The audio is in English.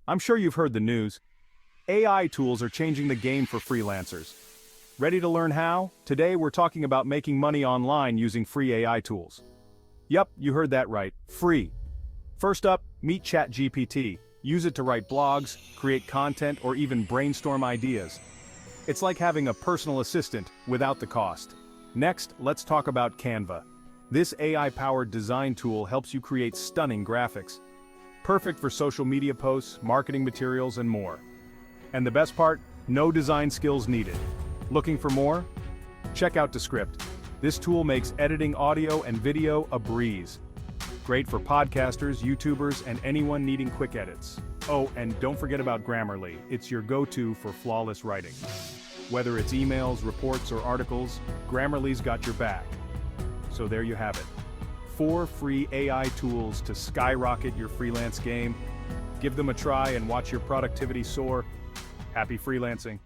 I'm sure you've heard the news. AI tools are changing the game for freelancers. Ready to learn how? Today we're talking about making money online using free AI tools. Yup, you heard that right, free. First up, meet ChatGPT. Use it to write blogs, create content, or even brainstorm ideas. It's like having a personal assistant without the cost. Next, let's talk about Canva. This AI-powered design tool helps you create stunning graphics. Perfect for social media posts, marketing materials, and more. And the best part, no design skills needed. Looking for more? Check out Descript. This tool makes editing audio and video a breeze. Great for podcasters, YouTubers, and anyone needing quick edits. Oh, and don't forget about Grammarly. It's your go-to for flawless writing. Whether it's emails, reports, or articles, Grammarly's got your back. So there you have it. 4 free AI tools to skyrocket your freelance game. Give them a try and watch your productivity soar. Happy freelancing.